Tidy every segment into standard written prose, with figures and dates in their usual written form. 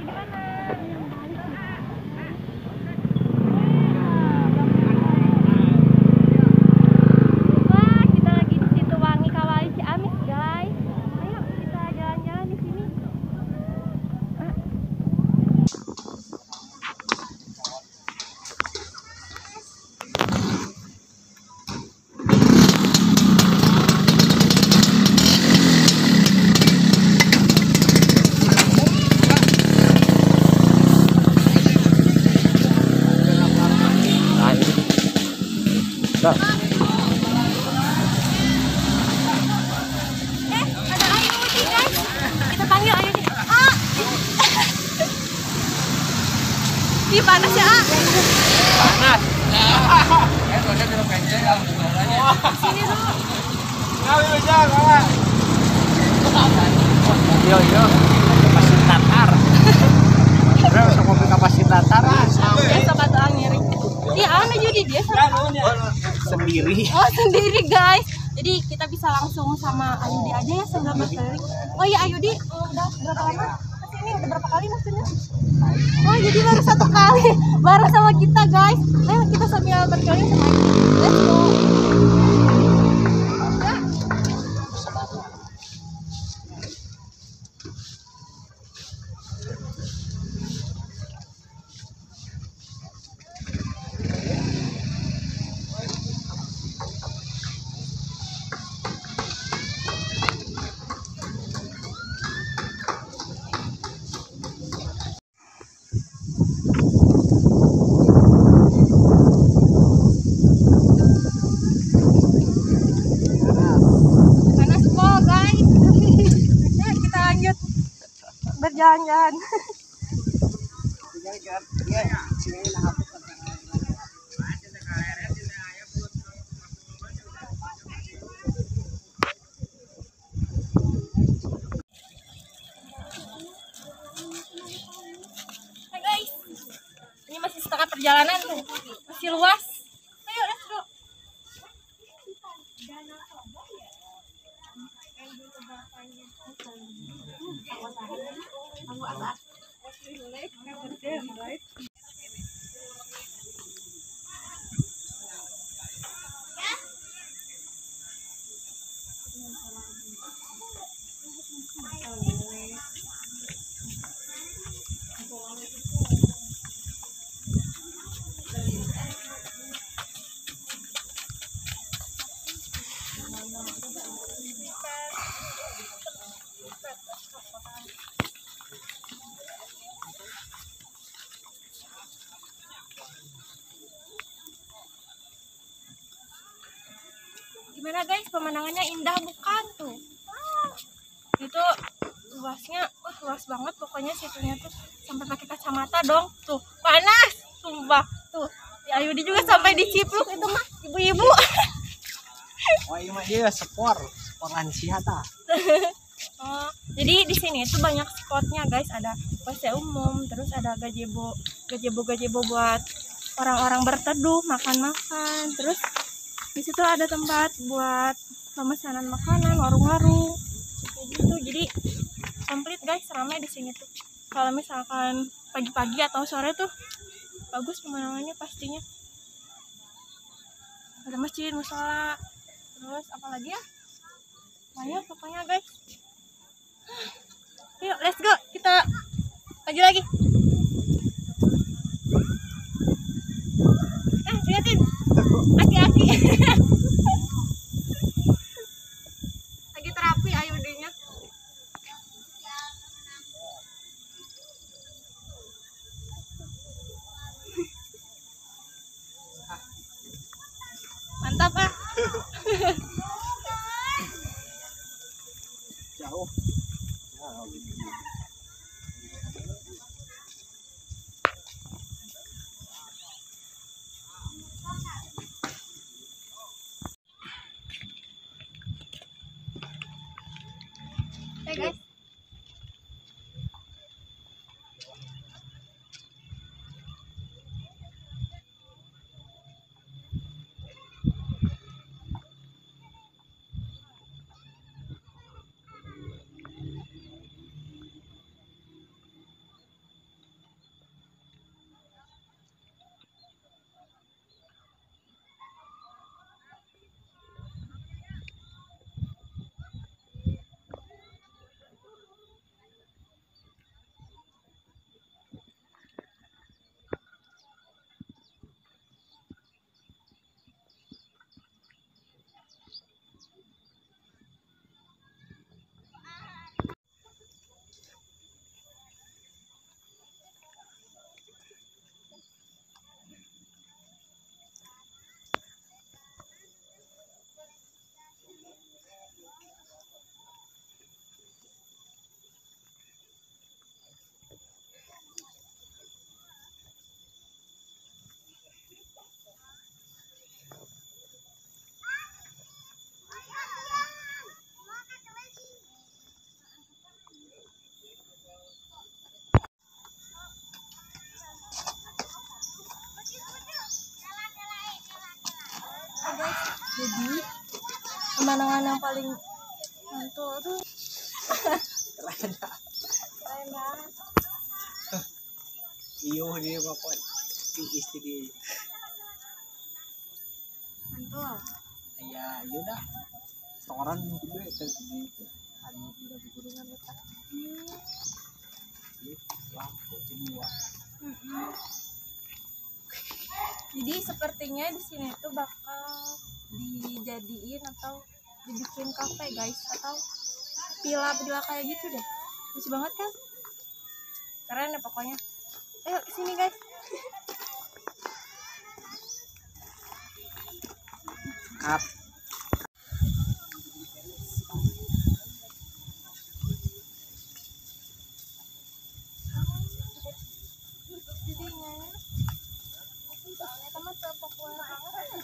Wah, kita lagi di Situwangi Kawali Ciamis, guys. Ayo kita jalan-jalan di sini. Nah, Ada Ayudi, guys. Kita panggil Ayudi. Ah. Ih, panas ya, Ah. panas. Sini dulu. Yo yo. Kapasitas datar. Berapa sama mobil kapasitas datar? Biasa kata ngiri. Iya, Ayudi dia sama. Sendiri. Oh, sendiri, guys. Jadi kita bisa langsung sama Ayudi aja ya sebelum berkeliling. Oh iya, Ayudi udah berapa lama kesini? Udah berapa kali maksudnya? Oh, jadi baru 1 kali bareng sama kita, guys. Ayo kita sambil berkeliling sama Ayudi. Let's go. Ya. Panas pol, guys. Yuk kita lanjut berjalan-jalan. Hai guys, ini masih setengah perjalanan tuh, masih luas. Ayo let's go. Gimana guys, pemandangannya indah bukan tuh? Itu luasnya, luas banget pokoknya situnya tuh, sampai pakai kacamata dong. Tuh panas, sumpah. Tuh si Ayudi juga sampai dicipluk itu mah ibu-ibu. Wah, ini mah dia sport lansia ta. Oh, jadi di sini itu banyak spotnya guys, ada WC umum, terus ada gazebo buat orang-orang berteduh, makan-makan, terus di situ ada tempat buat pemesanan makanan, warung-warung kayak gitu. Jadi komplit guys, ramai di sini tuh. Kalau misalkan pagi-pagi atau sore tuh bagus pemandangannya pastinya. Ada masjid, musola, terus apalagi ya? Banyak pokoknya guys. Yuk let's go, kita lagi. Liatin aki-aki. Lagi terapi Ayudinya. Mantap ah. Jauh. pemandangan yang paling mantul tuh. Keren dah. Keren banget. Iyo dia bapak istri dia. Mantul. Ya, yaudah. Seorang juga itu hari di gunungan kita. Lampu kedua. Jadi sepertinya di sini tuh bakal dijadiin atau dibikin kafe guys, atau villa kayak gitu deh. Lucu banget kan? Keren ya pokoknya. Ayo kesini guys. Cut. Soalnya teman sepopuler banget.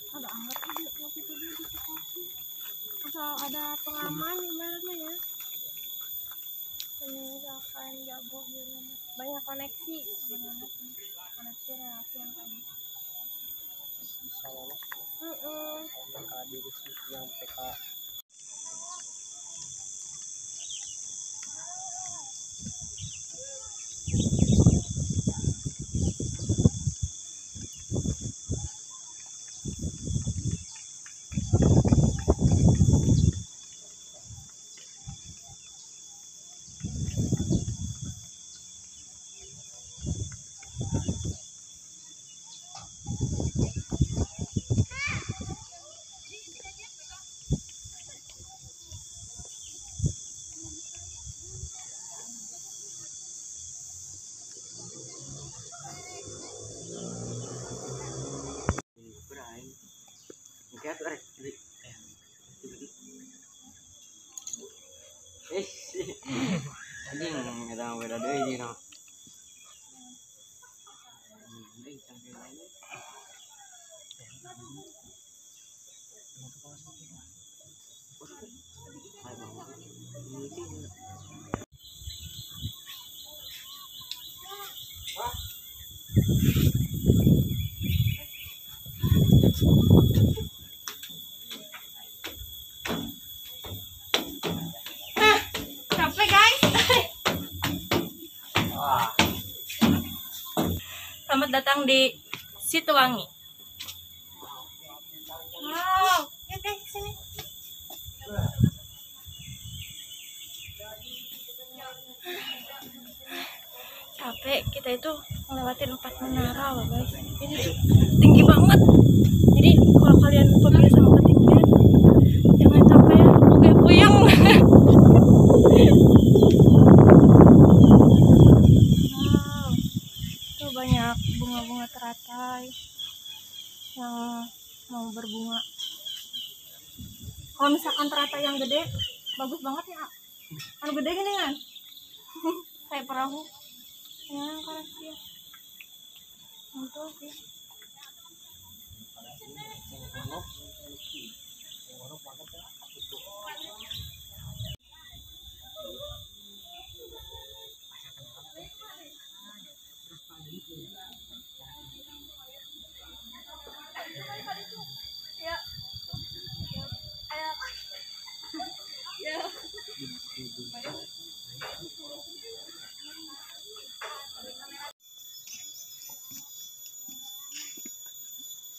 Ada anggap aja waktu itu dia dikasih. Asal ada pengaman ibaratnya ya. Misalkan jago gitu, banyak koneksi sebenarnya sih. Koneksi relasi yang tadi. Bisa lolos. PK diri yang PK. Anjing ada beda deui ini no. Capek guys. Selamat datang di Situwangi. Wow, ya guys sini. Capek, kita itu ngelewatin 4 menara loh guys. Ini tuh tinggi banget. Jadi kalau kalian fobia sama ketinggian, jangan sampai oke puyeng. Wow, tuh banyak bunga-bunga teratai yang mau berbunga. Kalau misalkan teratai yang gede, bagus banget ya. Anu gede gini kan? Kayak perahu. Ya, kasih. Mantul sih. Ya. Ayo. Ya.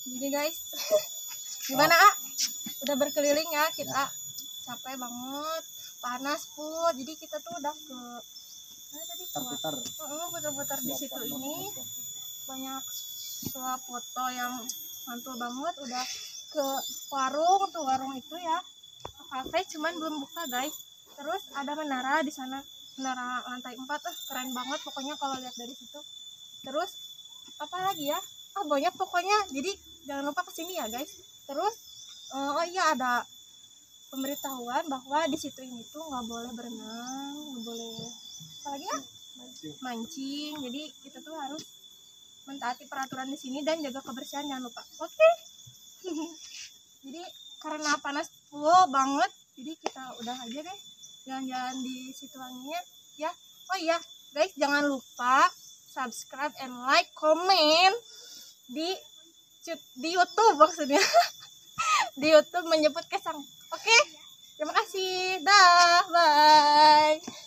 Jadi guys, gimana udah berkeliling ya kita, capek banget, panas pun, jadi kita tuh udah ke mana tadi, putar-putar di situ ini, banyak swap foto yang mantul banget, udah ke warung itu ya, kafe cuman belum buka guys. Terus ada menara di sana, menara lantai 4, keren banget pokoknya kalau lihat dari situ. Terus apa lagi ya, banyak pokoknya, jadi jangan lupa kesini ya guys. Terus oh iya, ada pemberitahuan bahwa di situ ini tuh nggak boleh berenang, nggak boleh apa lagi ya, mancing. Jadi kita tuh harus mentaati peraturan di sini dan jaga kebersihan, jangan lupa. Oke. Jadi karena panas banget, jadi kita udah aja deh jalan-jalan di Situanginya ya. Oh iya guys, jangan lupa subscribe and like, comment di YouTube maksudnya. Di YouTube menyebut Kesang. Oke, terima kasih. Dah, bye.